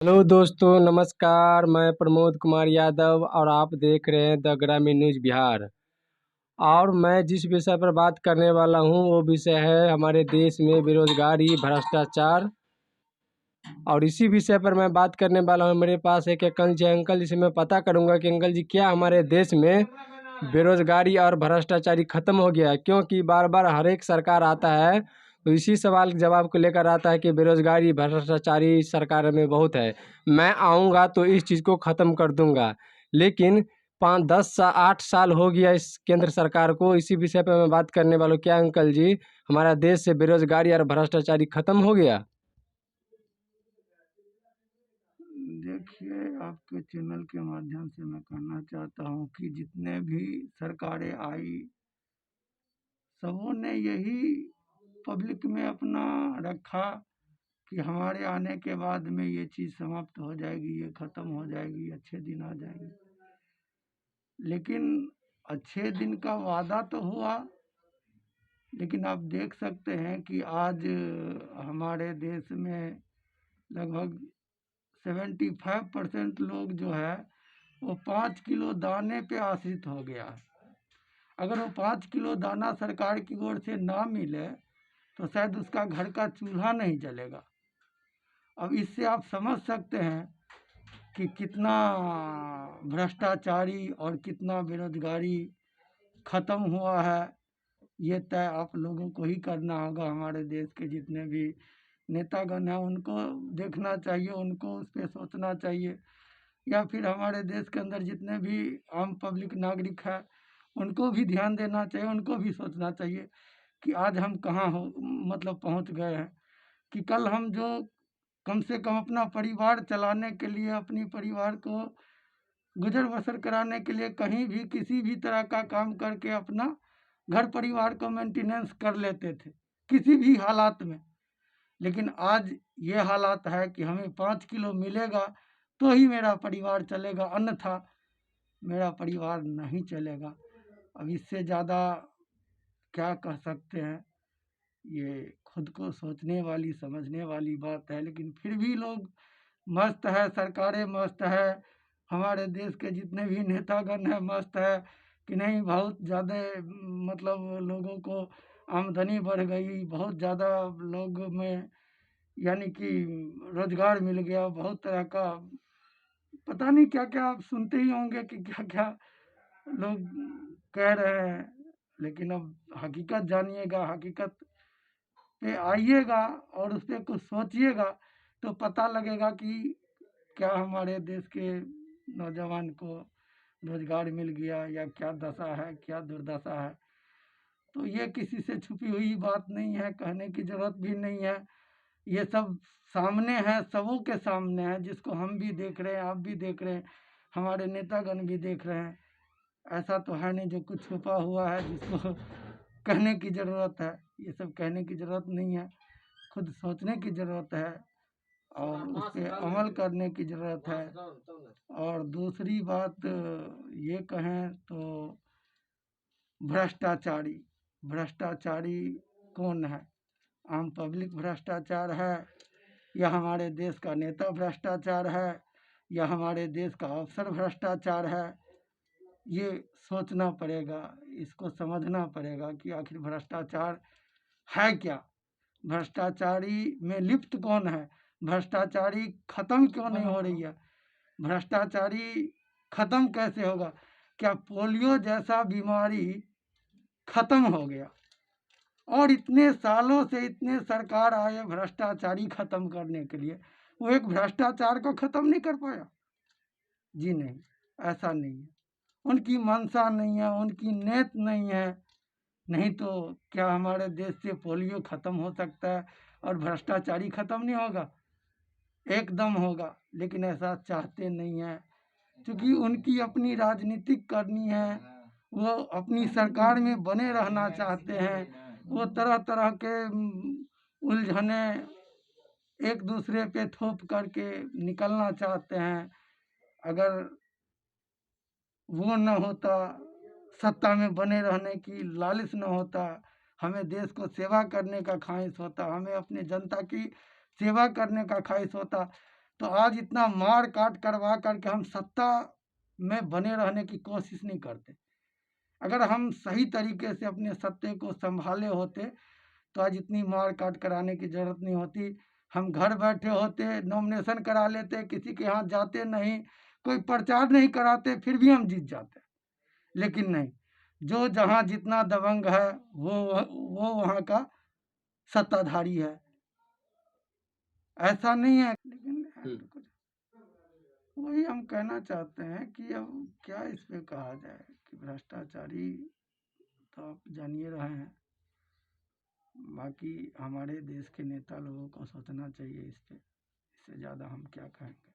Hello दोस्तों, नमस्कार। मैं प्रमोद कुमार यादव और आप देख रहे हैं द ग्रामीण न्यूज़ बिहार। और मैं जिस विषय पर बात करने वाला हूं वो विषय है हमारे देश में बेरोजगारी, भ्रष्टाचार। और इसी विषय पर मैं बात करने वाला हूं। मेरे पास एक अंकल जी हैं। अंकल जी से मैं पता करूंगा कि अंकल जी, क्या हमारे देश में बेरोजगारी और भ्रष्टाचारी खत्म हो गया है? क्योंकि बार बार हर एक सरकार आता है तो इसी सवाल के जवाब को लेकर आता है कि बेरोजगारी, भ्रष्टाचारी सरकार में बहुत है। मैं आऊँगा तो इस चीज़ को ख़त्म कर दूंगा। लेकिन 8 साल हो गया इस केंद्र सरकार को। इसी विषय पर मैं बात करने वाला हूँ। क्या अंकल जी, हमारा देश से बेरोजगारी और भ्रष्टाचारी खत्म हो गया? देखिए, आपके चैनल के माध्यम से मैं कहना चाहता हूँ कि जितने भी सरकारें आई, सबों ने यही पब्लिक में अपना रखा कि हमारे आने के बाद में ये चीज़ समाप्त हो जाएगी, ये ख़त्म हो जाएगी, अच्छे दिन आ जाएंगे। लेकिन अच्छे दिन का वादा तो हुआ, लेकिन आप देख सकते हैं कि आज हमारे देश में लगभग 75% लोग जो है वो 5 किलो दाने पे आश्रित हो गया है। अगर वो 5 किलो दाना सरकार की ओर से ना मिले तो शायद उसका घर का चूल्हा नहीं जलेगा। अब इससे आप समझ सकते हैं कि कितना भ्रष्टाचारी और कितना बेरोजगारी खत्म हुआ है। ये तय आप लोगों को ही करना होगा। हमारे देश के जितने भी नेतागण हैं उनको देखना चाहिए, उनको उस पर सोचना चाहिए, या फिर हमारे देश के अंदर जितने भी आम पब्लिक नागरिक है उनको भी ध्यान देना चाहिए, उनको भी सोचना चाहिए कि आज हम कहाँ हो मतलब पहुँच गए हैं। कि कल हम जो कम से कम अपना परिवार चलाने के लिए, अपनी परिवार को गुजर बसर कराने के लिए कहीं भी किसी भी तरह का काम करके अपना घर परिवार को मेंटेनेंस कर लेते थे किसी भी हालात में। लेकिन आज ये हालात है कि हमें 5 किलो मिलेगा तो ही मेरा परिवार चलेगा, अन्यथा मेरा परिवार नहीं चलेगा। अब इससे ज़्यादा क्या कह सकते हैं? ये खुद को सोचने वाली, समझने वाली बात है। लेकिन फिर भी लोग मस्त है, सरकारें मस्त है, हमारे देश के जितने भी नेतागण हैं मस्त है कि नहीं बहुत ज़्यादा मतलब लोगों को आमदनी बढ़ गई, बहुत ज़्यादा लोग में यानी कि रोजगार मिल गया, बहुत तरह का पता नहीं क्या क्या आप सुनते ही होंगे कि क्या क्या लोग कह रहे हैं। लेकिन अब हकीकत जानिएगा, हकीकत पे आइएगा और उस पर कुछ सोचिएगा तो पता लगेगा कि क्या हमारे देश के नौजवान को रोजगार मिल गया या क्या दशा है, क्या दुर्दशा है। तो ये किसी से छुपी हुई बात नहीं है, कहने की ज़रूरत भी नहीं है। ये सब सामने है, सबों के सामने है, जिसको हम भी देख रहे हैं, आप भी देख रहे हैं, हमारे नेतागण भी देख रहे हैं। ऐसा तो है नहीं जो कुछ छुपा हुआ है जिसको कहने की ज़रूरत है। ये सब कहने की ज़रूरत नहीं है, खुद सोचने की ज़रूरत है और उस पर अमल करने की ज़रूरत है। और दूसरी बात ये कहें तो भ्रष्टाचारी, भ्रष्टाचारी कौन है? आम पब्लिक भ्रष्टाचार है, या हमारे देश का नेता भ्रष्टाचार है, या हमारे देश का अफसर भ्रष्टाचार है? ये सोचना पड़ेगा, इसको समझना पड़ेगा कि आखिर भ्रष्टाचार है क्या? भ्रष्टाचारी में लिप्त कौन है? भ्रष्टाचारी खत्म क्यों नहीं हो रही है? भ्रष्टाचारी खत्म कैसे होगा? क्या पोलियो जैसा बीमारी खत्म हो गया और इतने सालों से इतने सरकार आए भ्रष्टाचारी खत्म करने के लिए, वो एक भ्रष्टाचार को खत्म नहीं कर पाया? जी नहीं, ऐसा नहीं है। उनकी मंशा नहीं है, उनकी नेत नहीं है। नहीं तो क्या हमारे देश से पोलियो खत्म हो सकता है और भ्रष्टाचारी खत्म नहीं होगा? एकदम होगा, लेकिन ऐसा चाहते नहीं है क्योंकि उनकी अपनी राजनीतिक करनी है। वो अपनी सरकार में बने रहना चाहते हैं। वो तरह तरह के उलझने एक दूसरे पे थोप करके निकलना चाहते हैं। अगर वो न होता, सत्ता में बने रहने की लालच न होता, हमें देश को सेवा करने का ख्वाहिश होता, हमें अपनी जनता की सेवा करने का ख्वाहिश होता, तो आज इतना मार काट करवा करके हम सत्ता में बने रहने की कोशिश नहीं करते। अगर हम सही तरीके से अपने सत्ते को संभाले होते तो आज इतनी मार काट कराने की जरूरत नहीं होती। हम घर बैठे होते, नॉमिनेशन करा लेते, किसी के यहाँ जाते नहीं, कोई प्रचार नहीं कराते, फिर भी हम जीत जाते। लेकिन नहीं, जो जहाँ जितना दबंग है वो वहाँ का सत्ताधारी है। ऐसा नहीं है, लेकिन है तो कुछ वही हम कहना चाहते हैं कि अब क्या इस पे कहा जाए कि भ्रष्टाचारी तो आप जान ही रहे हैं। बाकी हमारे देश के नेता लोगों को सोचना चाहिए इस पे, इससे ज़्यादा हम क्या कहेंगे।